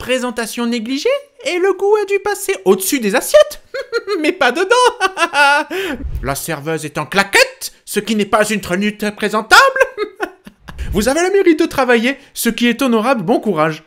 présentation négligée et le goût a dû passer au-dessus des assiettes, mais pas dedans. La serveuse est en claquette, ce qui n'est pas une tenue très présentable. Vous avez le mérite de travailler, ce qui est honorable, bon courage.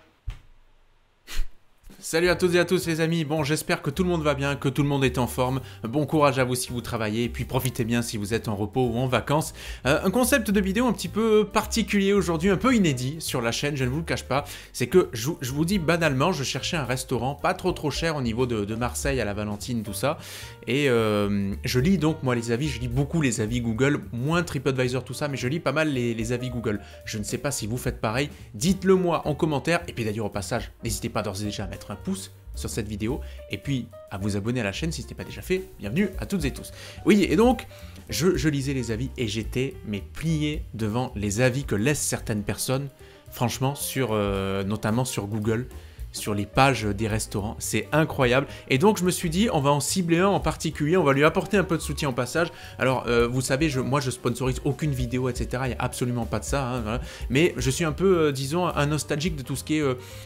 Salut à toutes et à tous les amis, bon j'espère que tout le monde va bien, que tout le monde est en forme, bon courage à vous si vous travaillez, et puis profitez bien si vous êtes en repos ou en vacances. Un concept de vidéo un petit peu particulier aujourd'hui, un peu inédit sur la chaîne, je ne vous le cache pas, c'est que je vous dis banalement, je cherchais un restaurant pas trop cher au niveau de Marseille à la Valentine, tout ça, et je lis donc moi les avis, je lis beaucoup les avis Google, moins TripAdvisor tout ça, mais je lis pas mal les avis Google. Je ne sais pas si vous faites pareil, dites-le moi en commentaire, et puis d'ailleurs au passage, n'hésitez pas d'ores et déjà à mettre un pouce sur cette vidéo, et puis à vous abonner à la chaîne si ce n'est pas déjà fait. Bienvenue à toutes et tous. Oui, et donc, je lisais les avis et j'étais plié devant les avis que laissent certaines personnes, franchement, notamment sur Google, sur les pages des restaurants, c'est incroyable. Et donc je me suis dit, on va en cibler un en particulier, on va lui apporter un peu de soutien au passage. Alors vous savez, moi je sponsorise aucune vidéo, etc. Il n'y a absolument pas de ça, hein, voilà. Mais je suis un peu, disons, un nostalgique de tout ce qui est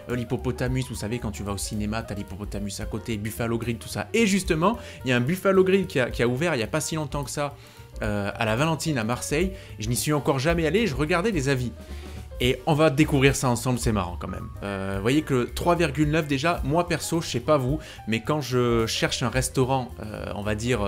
l'hippopotamus. Vous savez, quand tu vas au cinéma, t'as l'hippopotamus à côté, Buffalo Grill, tout ça. Et justement, il y a un Buffalo Grill qui a ouvert il n'y a pas si longtemps que ça, à la Valentine à Marseille. Je n'y suis encore jamais allé, je regardais les avis. Et on va découvrir ça ensemble, c'est marrant quand même. Vous voyez que 3,9 déjà, moi perso, je sais pas vous, mais quand je cherche un restaurant, on va dire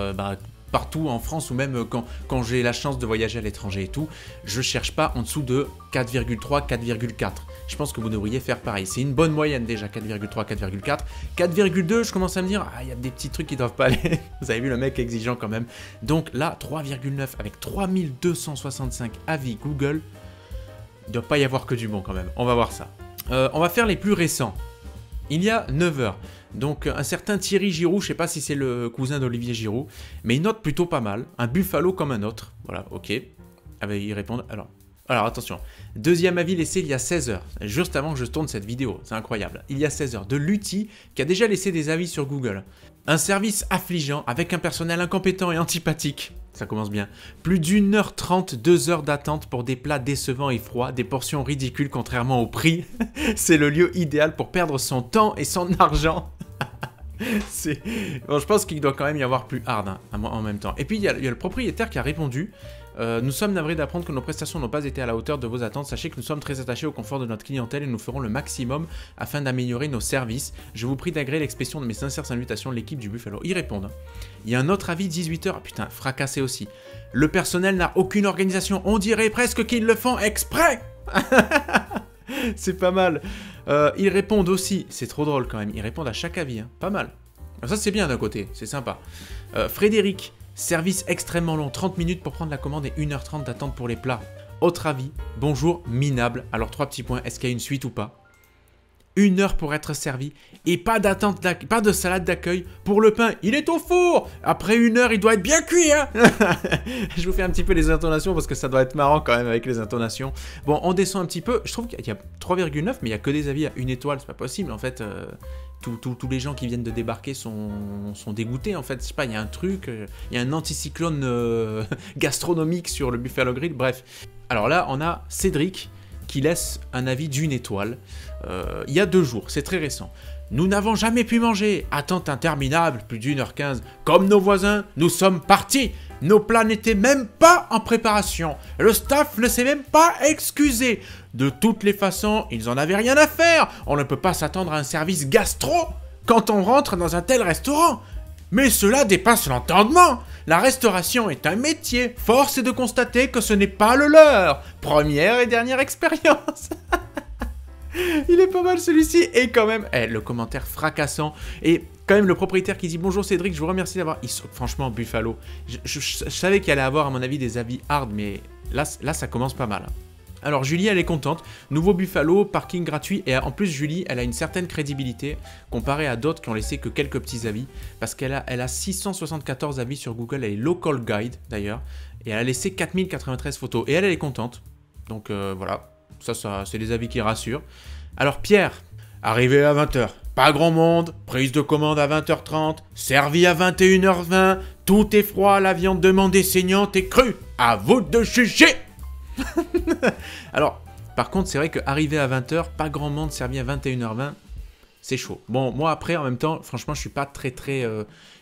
partout en France ou même quand j'ai la chance de voyager à l'étranger et tout, je cherche pas en dessous de 4,3, 4,4. Je pense que vous devriez faire pareil. C'est une bonne moyenne déjà, 4,3, 4,4. 4,2, je commence à me dire, il y a des petits trucs qui doivent pas aller. Vous avez vu le mec exigeant quand même. Donc là, 3,9 avec 3265 avis Google. Il ne doit pas y avoir que du bon quand même, on va voir ça. On va faire les plus récents. Il y a 9 heures, donc un certain Thierry Giroud, je ne sais pas si c'est le cousin d'Olivier Giroud, mais il note plutôt pas mal, un Buffalo comme un autre, voilà, ok. Ah ben, ils répondent, alors attention, deuxième avis laissé il y a 16 heures, juste avant que je tourne cette vidéo, c'est incroyable. Il y a 16 heures, de Lutti, qui a déjà laissé des avis sur Google. Un service affligeant, avec un personnel incompétent et antipathique. Ça commence bien. Plus d'1h30, 2 heures d'attente pour des plats décevants et froids, des portions ridicules contrairement au prix. C'est le lieu idéal pour perdre son temps et son argent. Bon, je pense qu'il doit quand même y avoir plus hard hein, en même temps. Et puis il y a le propriétaire qui a répondu. Nous sommes navrés d'apprendre que nos prestations n'ont pas été à la hauteur de vos attentes. Sachez que nous sommes très attachés au confort de notre clientèle et nous ferons le maximum afin d'améliorer nos services. Je vous prie d'agréer l'expression de mes sincères salutations de l'équipe du Buffalo. Ils répondent. Il y a un autre avis, 18h. Putain, fracassé aussi. Le personnel n'a aucune organisation. On dirait presque qu'ils le font exprès. C'est pas mal. Ils répondent aussi. C'est trop drôle quand même. Ils répondent à chaque avis. Hein. Pas mal. Ça, c'est bien d'un côté. C'est sympa. Frédéric. Service extrêmement long, 30 minutes pour prendre la commande et 1h30 d'attente pour les plats. Autre avis, bonjour, minable. Alors 3 petits points, est-ce qu'il y a une suite ou pas? 1 heure pour être servi et pas d'attente, pas de salade d'accueil. Pour le pain, il est au four. Après 1 heure, il doit être bien cuit. Hein. Je vous fais un petit peu les intonations parce que ça doit être marrant quand même avec les intonations. Bon, on descend un petit peu. Je trouve qu'il y a 3,9, mais il n'y a que des avis à 1 étoile. C'est pas possible en fait. Tous les gens qui viennent de débarquer sont dégoûtés en fait, je sais pas, il y a un truc, il y a un anticyclone gastronomique sur le Buffalo Grill, bref. Alors là, on a Cédric qui laisse un avis d'1 étoile, il y a 2 jours, c'est très récent. Nous n'avons jamais pu manger, attente interminable, plus d'1h15. Comme nos voisins, nous sommes partis. Nos plats n'étaient même pas en préparation. Le staff ne s'est même pas excusé. De toutes les façons, ils en avaient rien à faire. On ne peut pas s'attendre à un service gastro quand on rentre dans un tel restaurant. Mais cela dépasse l'entendement. La restauration est un métier. Force est de constater que ce n'est pas le leur. Première et dernière expérience. Il est pas mal celui-ci. Et quand même, le commentaire fracassant. Et quand même le propriétaire qui dit « Bonjour Cédric, je vous remercie d'avoir... » Franchement, Buffalo. Je savais qu'il allait avoir à mon avis des avis hard, mais là ça commence pas mal. Alors Julie, elle est contente. Nouveau Buffalo, parking gratuit. Et en plus, Julie, elle a une certaine crédibilité comparée à d'autres qui ont laissé que quelques petits avis. Parce qu'elle a 674 avis sur Google. Elle est local guide d'ailleurs. Et elle a laissé 4093 photos. Et elle est contente. Donc voilà. Ça c'est des avis qui rassurent. Alors Pierre, arrivé à 20h, pas grand monde, prise de commande à 20h30, servi à 21h20, tout est froid, la viande demandée saignante et crue, à vous de juger. Alors, par contre, c'est vrai qu'arrivé à 20h, pas grand monde, servi à 21h20, c'est chaud. Bon, moi après, en même temps, franchement, je suis pas très...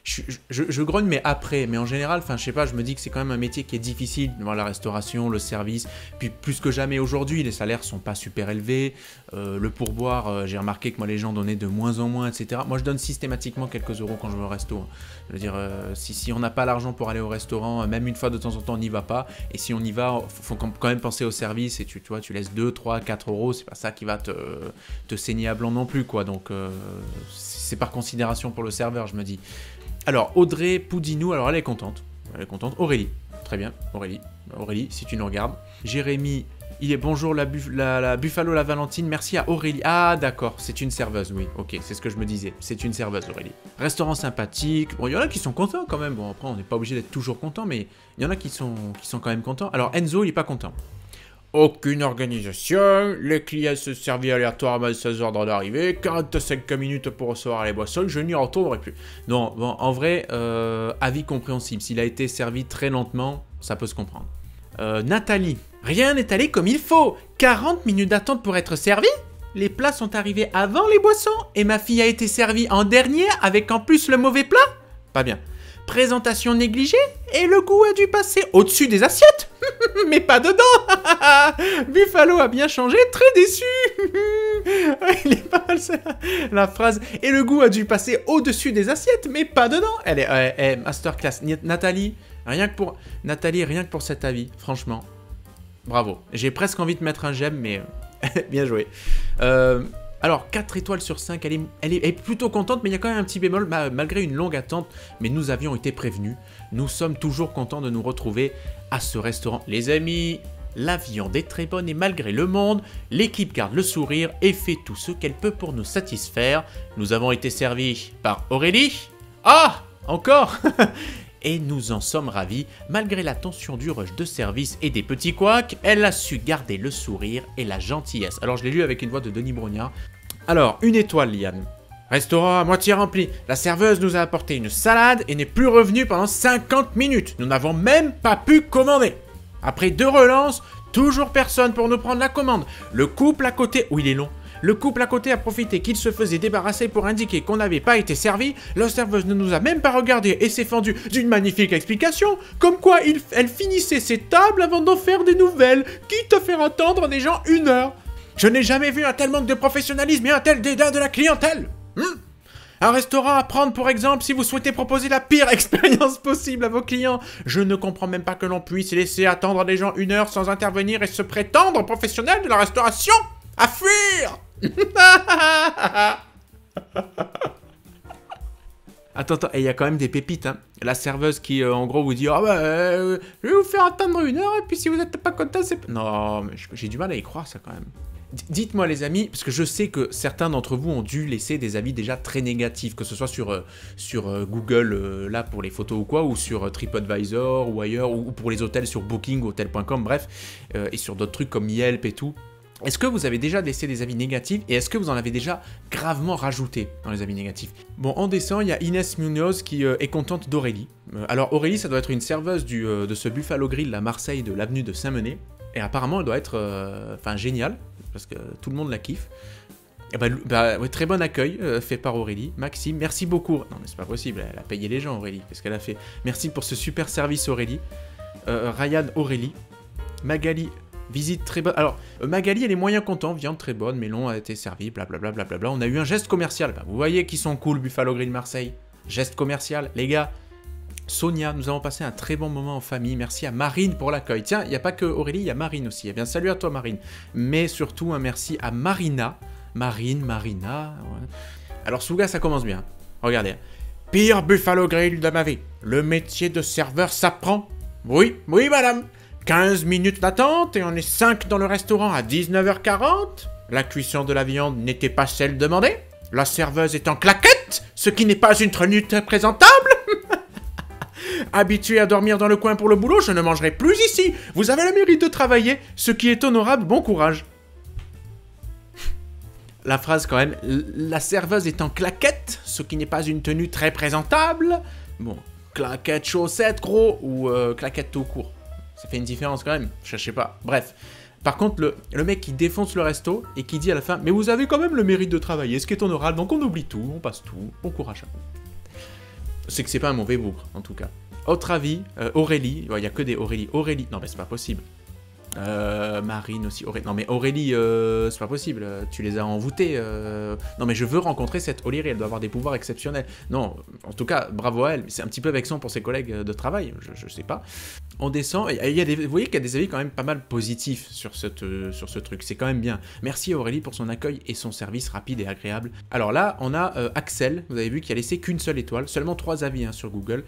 je grogne, mais après. Mais en général, enfin, je sais pas, je me dis que c'est quand même un métier qui est difficile. Voilà, la restauration, le service. Puis plus que jamais aujourd'hui, les salaires sont pas super élevés. Le pourboire, j'ai remarqué que moi, les gens donnaient de moins en moins, etc. Moi, je donne systématiquement quelques euros quand je vais au resto. Hein. Je veux dire, si on n'a pas l'argent pour aller au restaurant, même une fois de temps en temps, on n'y va pas. Et si on y va, faut quand même penser au service. Et tu vois, tu laisses 2, 3, 4 euros. C'est pas ça qui va te saigner à blanc non plus, quoi. Donc, c'est par considération pour le serveur, je me dis. Alors, Audrey Poudinou, alors elle est contente. Elle est contente. Aurélie, très bien, Aurélie. Aurélie, si tu nous regardes. Jérémy, il est bonjour la Buffalo la Valentine, merci à Aurélie. Ah, d'accord, c'est une serveuse, oui, ok, c'est ce que je me disais. C'est une serveuse, Aurélie. Restaurant sympathique. Bon, il y en a qui sont contents quand même. Bon, après, on n'est pas obligé d'être toujours content, mais il y en a qui sont quand même contents. Alors, Enzo, il est pas content. Aucune organisation, les clients se servent aléatoirement à 16 heures d'arrivée, 45 minutes pour recevoir les boissons, je n'y retournerai plus. Non, bon, en vrai, avis compréhensible. S'il a été servi très lentement, ça peut se comprendre. Nathalie, rien n'est allé comme il faut. 40 minutes d'attente pour être servi? Les plats sont arrivés avant les boissons et ma fille a été servie en dernier avec en plus le mauvais plat? Pas bien. Présentation négligée et le goût a dû passer au-dessus des assiettes. Mais pas dedans. Buffalo a bien changé, très déçu. Il est pas mal ça. La phrase et le goût a dû passer au-dessus des assiettes, mais pas dedans. Elle est masterclass. Nathalie, rien que pour cet avis, franchement, bravo. J'ai presque envie de mettre un j'aime, mais bien joué. Alors, 4 étoiles sur 5, elle est plutôt contente, mais il y a quand même un petit bémol, malgré une longue attente, mais nous avions été prévenus. Nous sommes toujours contents de nous retrouver à ce restaurant. Les amis, la viande est très bonne et malgré le monde, l'équipe garde le sourire et fait tout ce qu'elle peut pour nous satisfaire. Nous avons été servis par Aurélie. Ah, encore. Et nous en sommes ravis, malgré la tension du rush de service et des petits couacs, elle a su garder le sourire et la gentillesse. Alors je l'ai lu avec une voix de Denis Brognard. Alors, 1 étoile, Liane. Restaurant à moitié rempli. La serveuse nous a apporté une salade et n'est plus revenue pendant 50 minutes. Nous n'avons même pas pu commander. Après 2 relances, toujours personne pour nous prendre la commande. Le couple à côté... Oui, il est long. Le couple à côté a profité qu'il se faisait débarrasser pour indiquer qu'on n'avait pas été servi. La serveuse ne nous a même pas regardé et s'est fendue d'une magnifique explication, comme quoi elle finissait ses tables avant d'en faire des nouvelles, quitte à faire attendre des gens 1 heure. Je n'ai jamais vu un tel manque de professionnalisme et un tel dédain de la clientèle. Un restaurant à prendre pour exemple si vous souhaitez proposer la pire expérience possible à vos clients. Je ne comprends même pas que l'on puisse laisser attendre des gens 1 heure sans intervenir et se prétendre professionnel de la restauration. À fuir. Attends, et il y a quand même des pépites, hein. La serveuse qui, en gros, vous dit « Ah je vais vous faire attendre 1 heure, et puis si vous n'êtes pas content, c'est... » Non, mais j'ai du mal à y croire, ça, quand même. Dites-moi, les amis, parce que je sais que certains d'entre vous ont dû laisser des avis déjà très négatifs, que ce soit sur Google, là, pour les photos ou quoi, ou sur TripAdvisor, ou ailleurs, ou pour les hôtels sur Booking, Hotel.com, bref, et sur d'autres trucs comme Yelp et tout. Est-ce que vous avez déjà laissé des avis négatifs et est-ce que vous en avez déjà gravement rajouté dans les avis négatifs? Bon, en descend, il y a Inès Munoz qui est contente d'Aurélie. Alors Aurélie, ça doit être une serveuse de ce Buffalo Grill à Marseille de l'avenue de Saint-Menet. Et apparemment, elle doit être géniale, parce que tout le monde la kiffe. Et ouais, très bon accueil fait par Aurélie. Maxime, merci beaucoup. Non mais c'est pas possible, elle a payé les gens Aurélie, qu'est-ce qu'elle a fait? Merci pour ce super service Aurélie. Ryan Aurélie. Magali... Visite très bonne. Alors, Magali, elle est moyen content. Viande très bonne, melon a été servi, blablabla. Blablabla. On a eu un geste commercial. Bah, vous voyez qu'ils sont cool, Buffalo Grill Marseille. Geste commercial, les gars. Sonia, nous avons passé un très bon moment en famille. Merci à Marine pour l'accueil. Tiens, il n'y a pas que Aurélie, il y a Marine aussi. Eh bien, salut à toi, Marine. Mais surtout, un merci à Marina. Marina. Ouais. Alors, Souga, ça commence bien. Regardez. Pire Buffalo Grill de ma vie. Le métier de serveur s'apprend. Oui, madame. 15 minutes d'attente et on est 5 dans le restaurant à 19h40. La cuisson de la viande n'était pas celle demandée. La serveuse est en claquette, ce qui n'est pas une tenue très présentable. Habitué à dormir dans le coin pour le boulot, je ne mangerai plus ici. Vous avez le mérite de travailler, ce qui est honorable, bon courage. La phrase quand même, la serveuse est en claquette, ce qui n'est pas une tenue très présentable. Bon, claquette chaussette gros ou claquette tout court. Ça fait une différence quand même, je sais pas. Bref, Par contre, le mec qui défonce le resto et qui dit à la fin « Mais vous avez quand même le mérite de travailler, ce qui est honorable, donc on oublie tout, on passe tout, bon courage à vous. » C'est que c'est pas un mauvais bougre, en tout cas. Autre avis, Aurélie, il y a que des Aurélie. Aurélie, non mais c'est pas possible. Marine aussi, Aurélie. Non mais Aurélie, c'est pas possible, tu les as envoûtés. Non mais je veux rencontrer cette Aurélie, elle doit avoir des pouvoirs exceptionnels. Non, en tout cas, bravo à elle, c'est un petit peu vexant pour ses collègues de travail, je sais pas. On descend, et il y a vous voyez qu'il y a des avis quand même pas mal positifs sur ce truc, c'est quand même bien. Merci à Aurélie pour son accueil et son service rapide et agréable. Alors là, on a Axel, vous avez vu, qui a laissé qu'une seule étoile, seulement 3 avis sur Google.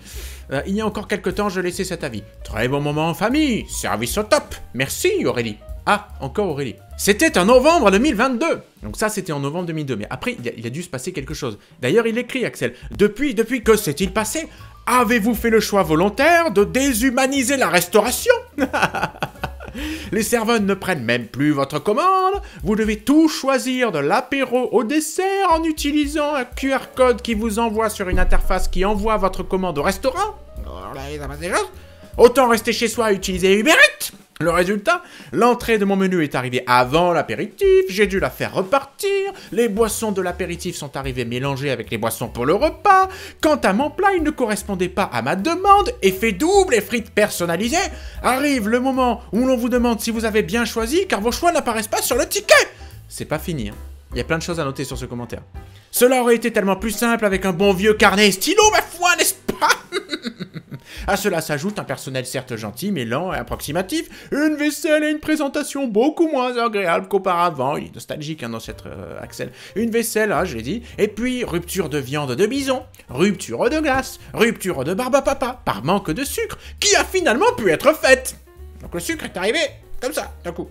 Il y a encore quelques temps, je laissais cet avis. Très bon moment en famille, service au top, merci Aurélie. Ah, encore Aurélie. C'était en novembre 2022. Donc ça, c'était en novembre 2002. Mais après, il a dû se passer quelque chose. D'ailleurs, il écrit, Axel. Depuis, que s'est-il passé? Avez-vous fait le choix volontaire de déshumaniser la restauration? Les serveurs ne prennent même plus votre commande. Vous devez tout choisir de l'apéro au dessert en utilisant un QR code qui vous envoie sur une interface qui envoie votre commande au restaurant. Alors là, ça passe des choses. Autant rester chez soi et utiliser Uber Eats. Le résultat, l'entrée de mon menu est arrivée avant l'apéritif, j'ai dû la faire repartir, les boissons de l'apéritif sont arrivées mélangées avec les boissons pour le repas, quant à mon plat, il ne correspondait pas à ma demande, effet double et frites personnalisées, arrive le moment où l'on vous demande si vous avez bien choisi car vos choix n'apparaissent pas sur le ticket. C'est pas fini, hein. Il y a plein de choses à noter sur ce commentaire. Cela aurait été tellement plus simple avec un bon vieux carnet et stylo, ma foi, n'est-ce pas? À cela s'ajoute un personnel certes gentil, mais lent et approximatif, une vaisselle et une présentation beaucoup moins agréables qu'auparavant. Il est nostalgique, dans cette Axel. Une vaisselle, je l'ai dit. Et puis, rupture de viande de bison, rupture de glace, rupture de barbe à papa, par manque de sucre, qui a finalement pu être faite. Donc le sucre est arrivé, comme ça, d'un coup.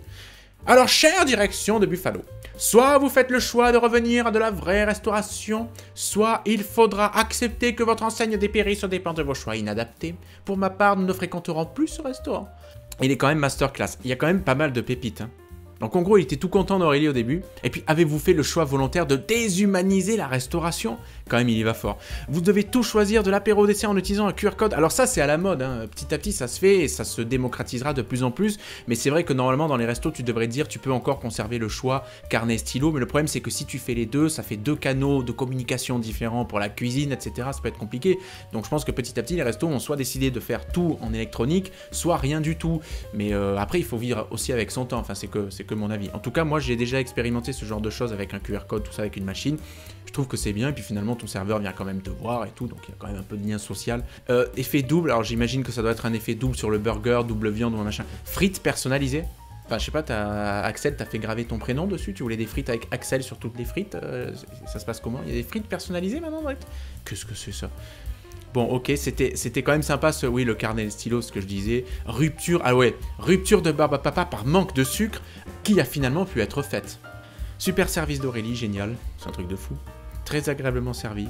Alors, chère direction de Buffalo, soit vous faites le choix de revenir à de la vraie restauration, soit il faudra accepter que votre enseigne dépérisse au dépend de vos choix inadaptés. Pour ma part, nous ne fréquenterons plus ce restaurant. Il est quand même masterclass, il y a quand même pas mal de pépites. Donc en gros, il était tout content d'Aurélie au début. Et puis, avez-vous fait le choix volontaire de déshumaniser la restauration? Quand même, il y va fort. Vous devez tout choisir de l'apéro au dessert en utilisant un QR code. Alors ça, c'est à la mode, hein. Petit à petit, ça se fait et ça se démocratisera de plus en plus. Mais c'est vrai que normalement, dans les restos, tu devrais dire, tu peux encore conserver le choix carnet stylo. Mais le problème, c'est que si tu fais les deux, ça fait 2 canaux de communication différents pour la cuisine, etc. Ça peut être compliqué. Donc je pense que petit à petit, les restos ont soit décidé de faire tout en électronique, soit rien du tout. Mais après, il faut vivre aussi avec son temps. Enfin, c'est que mon avis. En tout cas, moi, j'ai déjà expérimenté ce genre de choses avec un QR code, tout ça avec une machine. Je trouve que c'est bien, et puis finalement, ton serveur vient quand même te voir et tout, donc il y a quand même un peu de lien social. Effet double, alors j'imagine que ça doit être un effet double sur le burger, double viande ou un machin. Frites personnalisées. Enfin, je sais pas, Axel, t'as fait graver ton prénom dessus, tu voulais des frites avec Axel sur toutes les frites, ça se passe comment? Il y a des frites personnalisées maintenant, Brett? Qu'est-ce que c'est ça? Bon, ok, c'était quand même sympa, oui, le carnet, le stylo, ce que je disais. Rupture, ah ouais, rupture de barbe à papa par manque de sucre, qui a finalement pu être faite. Super service d'Aurélie, génial, c'est un truc de fou. Très agréablement servi.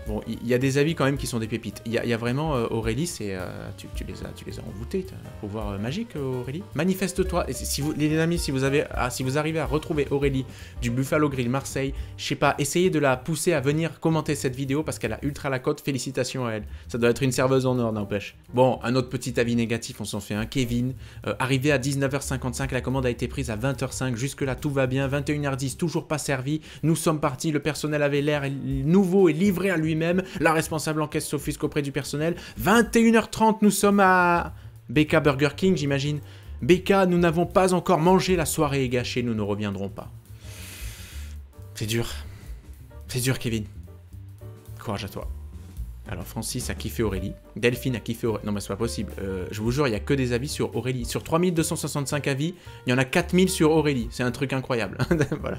Bon, il y a des avis quand même qui sont des pépites. Il y a vraiment Aurélie, c'est tu les as envoûtés, t'as un pouvoir magique, Aurélie. Manifeste-toi. Et si vous, les amis, si vous arrivez à retrouver Aurélie du Buffalo Grill Marseille, je sais pas, essayez de la pousser à venir commenter cette vidéo parce qu'elle a ultra la cote. Félicitations à elle. Ça doit être une serveuse en or, n'empêche. Bon, un autre petit avis négatif, on s'en fait un. Kevin, arrivé à 19h55, la commande a été prise à 20h05. Jusque là, tout va bien. 21h10, toujours pas servi. Nous sommes partis. Le personnel avait l'air nouveau et livré à lui-même. La responsable en caisse s'offusque auprès du personnel. 21h30, nous sommes à BK Burger King, j'imagine. BK, nous n'avons pas encore mangé, la soirée est gâchée, nous ne reviendrons pas. C'est dur. C'est dur, Kevin. Courage à toi. Alors, Francis a kiffé Aurélie. Delphine a kiffé Aurélie. Non, mais c'est pas possible. Je vous jure, il n'y a que des avis sur Aurélie. Sur 3265 avis, il y en a 4000 sur Aurélie. C'est un truc incroyable. Voilà.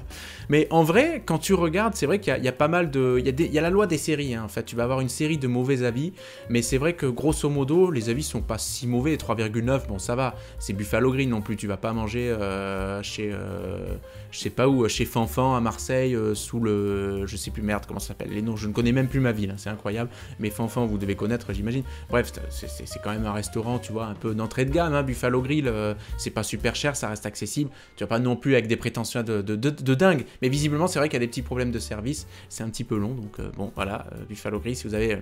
Mais en vrai, quand tu regardes, c'est vrai qu'il y a pas mal de... Il y a la loi des séries, hein. En fait, tu vas avoir une série de mauvais avis. Mais c'est vrai que, grosso modo, les avis sont pas si mauvais. 3,9, bon, ça va. C'est Buffalo Grill non plus. Tu vas pas manger chez... je sais pas où, chez Fanfan à Marseille, sous le... Je sais plus, merde, comment ça s'appelle. Les noms, je ne connais même plus ma ville. Hein. C'est incroyable. Mais Fanfan, vous devez connaître, j'imagine. Bref, c'est quand même un restaurant, tu vois, un peu d'entrée de gamme, hein, Buffalo Grill, c'est pas super cher, ça reste accessible. Tu vas pas non plus avec des prétentions de dingue, mais visiblement, c'est vrai qu'il y a des petits problèmes de service, c'est un petit peu long, donc bon, voilà, Buffalo Grill, si vous avez un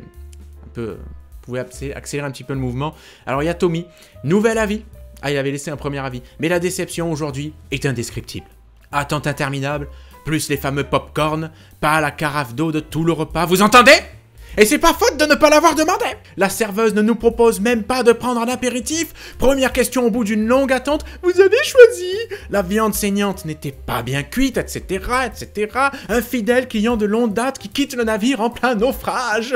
peu... vous pouvez accélérer un petit peu le mouvement. Alors, il y a Tommy, nouvel avis. Ah, il avait laissé un premier avis. Mais la déception aujourd'hui est indescriptible. Attente interminable, plus les fameux pop-corn, pas la carafe d'eau de tout le repas, vous entendez? Et c'est pas faute de ne pas l'avoir demandé. La serveuse ne nous propose même pas de prendre un apéritif. Première question au bout d'une longue attente, vous avez choisi? La viande saignante n'était pas bien cuite, etc., etc. Un fidèle client de longue date qui quitte le navire en plein naufrage.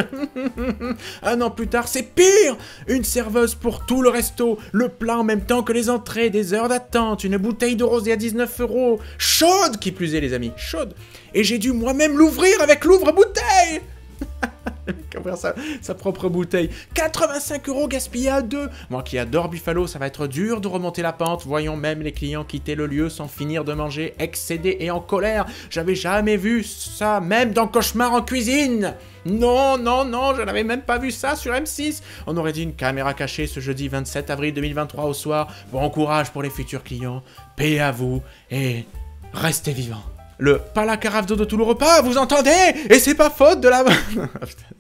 Un an plus tard, c'est pire. Une serveuse pour tout le resto, le plat en même temps que les entrées, des heures d'attente, une bouteille de rosé à 19 €. Chaude, qui plus est les amis, chaude. Et j'ai dû moi-même l'ouvrir avec l'ouvre-bouteille. Ouvrir sa propre bouteille. 85 € gaspillés à deux. Moi qui adore Buffalo, ça va être dur de remonter la pente. Voyons même les clients quitter le lieu sans finir de manger, excédés et en colère. J'avais jamais vu ça, même dans Cauchemar en cuisine. Non, non, non, je n'avais même pas vu ça sur M6. On aurait dit une caméra cachée ce jeudi 27 avril 2023 au soir. Bon courage pour les futurs clients. Paix à vous et restez vivants. Pas la carafe d'eau de tout le repas, vous entendez? Et c'est pas faute de la... Putain,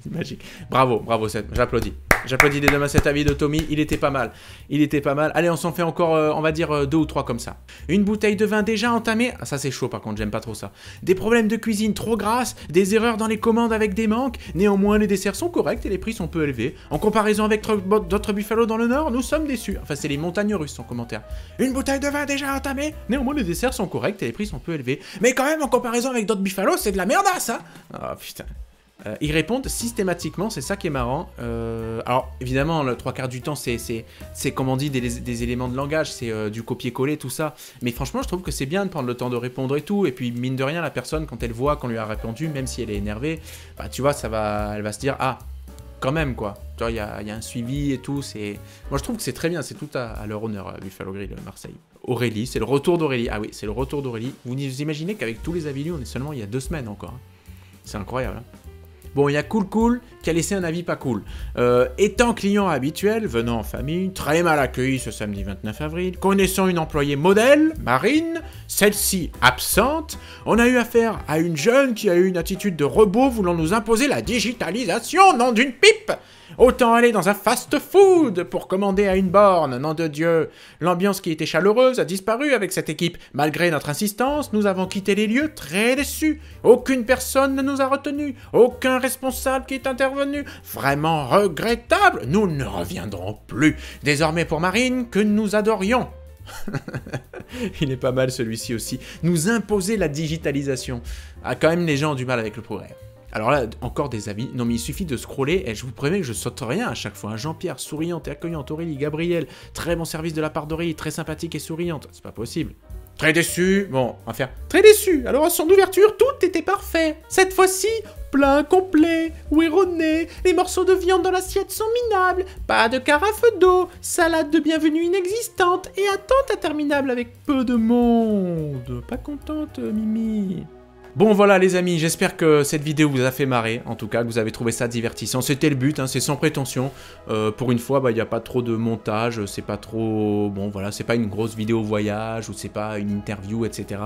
c'est magique. Bravo, bravo, j'applaudis. J'applaudis des deux mains cet avis de Tommy, il était pas mal. Il était pas mal. Allez, on s'en fait encore, on va dire, 2 ou 3 comme ça. Une bouteille de vin déjà entamée. Ah, ça c'est chaud par contre, j'aime pas trop ça. Des problèmes de cuisine trop grasses, des erreurs dans les commandes avec des manques. Néanmoins, les desserts sont corrects et les prix sont peu élevés. En comparaison avec d'autres Buffalo dans le Nord, nous sommes déçus. Enfin, c'est les montagnes russes en commentaire. Une bouteille de vin déjà entamée. Néanmoins, les desserts sont corrects et les prix sont peu élevés. Mais quand même, en comparaison avec d'autres Buffalo, c'est de la merdasse, hein. Oh putain. Ils répondent systématiquement, c'est ça qui est marrant. Alors évidemment, le 3/4 du temps, c'est comme on dit des éléments de langage, c'est du copier-coller, tout ça. Mais franchement, je trouve que c'est bien de prendre le temps de répondre et tout. Et puis mine de rien, la personne, quand elle voit qu'on lui a répondu, même si elle est énervée, bah tu vois, elle va se dire ah, quand même quoi. Tu vois, il y a un suivi et tout. Moi, je trouve que c'est très bien, c'est tout à leur honneur, Buffalo Grill Marseille. Aurélie, c'est le retour d'Aurélie. Ah oui, c'est le retour d'Aurélie. Vous imaginez qu'avec tous les avis lus, on est seulement il y a 2 semaines encore. Hein. C'est incroyable. Hein. Bon, il y a Cool qui a laissé un avis pas cool. Étant client habituel, venant en famille, très mal accueilli ce samedi 29 avril, connaissant une employée modèle, Marine, celle-ci absente, on a eu affaire à une jeune qui a eu une attitude de robot voulant nous imposer la digitalisation, nom d'une pipe. Autant aller dans un fast-food pour commander à une borne, nom de Dieu. L'ambiance qui était chaleureuse a disparu avec cette équipe. Malgré notre insistance, nous avons quitté les lieux très déçus. Aucune personne ne nous a retenus. Aucun responsable qui est intervenu. Vraiment regrettable. Nous ne reviendrons plus. Désormais pour Marine, que nous adorions. Il est pas mal celui-ci aussi. Nous imposer la digitalisation. Ah, quand même, les gens ont du mal avec le progrès. Alors là, encore des avis. Non mais il suffit de scroller et je vous préviens que je saute rien à chaque fois. Jean-Pierre, souriante et accueillante. Aurélie, Gabriel, très bon service de la part d'Aurélie, très sympathique et souriante. C'est pas possible. Très déçu. Bon, on va faire très déçu. Alors à son ouverture, tout était parfait. Cette fois-ci, plat complet, ouéronné, les morceaux de viande dans l'assiette sont minables, pas de carafe d'eau, salade de bienvenue inexistante et attente interminable avec peu de monde. Pas contente, Mimi. Bon voilà les amis, j'espère que cette vidéo vous a fait marrer, en tout cas que vous avez trouvé ça divertissant, c'était le but, hein, c'est sans prétention, pour une fois il n'y a pas trop de montage, c'est pas trop, bon voilà, c'est pas une grosse vidéo voyage, ou c'est pas une interview, etc.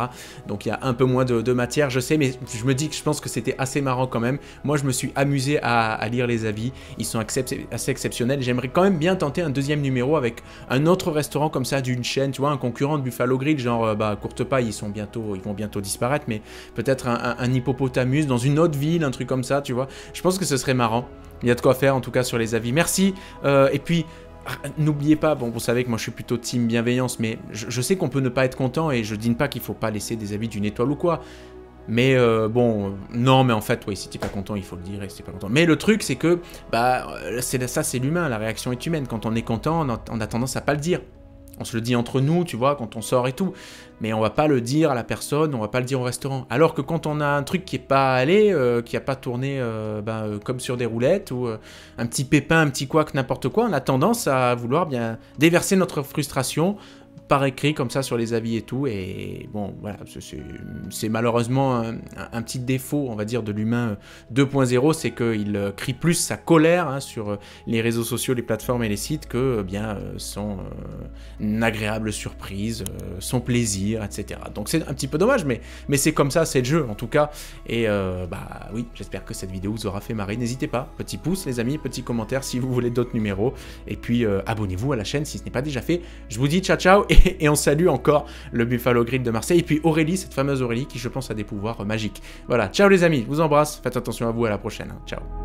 Donc il y a un peu moins de matière, je sais, mais je me dis que je pense que c'était assez marrant quand même, moi je me suis amusé à lire les avis, ils sont assez exceptionnels, j'aimerais quand même bien tenter un deuxième numéro avec un autre restaurant comme ça d'une chaîne, tu vois, un concurrent de Buffalo Grill, genre Courtepaille, ils vont bientôt disparaître, mais peut-être un hippopotamus dans une autre ville, un truc comme ça, tu vois. Je pense que ce serait marrant. Il y a de quoi faire, en tout cas, sur les avis. Merci. Et puis, n'oubliez pas, bon, vous savez que moi, je suis plutôt team bienveillance, mais je sais qu'on peut ne pas être content, et je dis pas qu'il faut pas laisser des avis d'une étoile ou quoi. Mais bon, non, mais en fait, oui, si t'es pas content, il faut le dire, et si t'es pas content. Mais le truc, c'est que, ça, c'est l'humain, la réaction est humaine. Quand on est content, on a tendance à pas le dire. On se le dit entre nous, tu vois, quand on sort et tout. Mais on va pas le dire à la personne, on va pas le dire au restaurant. Alors que quand on a un truc qui est pas allé, qui a pas tourné comme sur des roulettes, ou un petit pépin, un petit couac, n'importe quoi, on a tendance à vouloir bien déverser notre frustration par écrit comme ça sur les avis et tout, et bon voilà, c'est malheureusement un petit défaut, on va dire, de l'humain 2.0, c'est qu'il crie plus sa colère hein, sur les réseaux sociaux, les plateformes et les sites que bien son agréable surprise, son plaisir, etc. Donc c'est un petit peu dommage, mais c'est comme ça, c'est le jeu en tout cas, et bah oui, j'espère que cette vidéo vous aura fait marrer, n'hésitez pas, petit pouce les amis, petit commentaire si vous voulez d'autres numéros, et puis abonnez-vous à la chaîne si ce n'est pas déjà fait. Je vous dis ciao ciao, et on salue encore le Buffalo Grill de Marseille, et puis Aurélie, cette fameuse Aurélie qui je pense a des pouvoirs magiques. Voilà, ciao les amis, je vous embrasse, faites attention à vous, à la prochaine, hein. Ciao.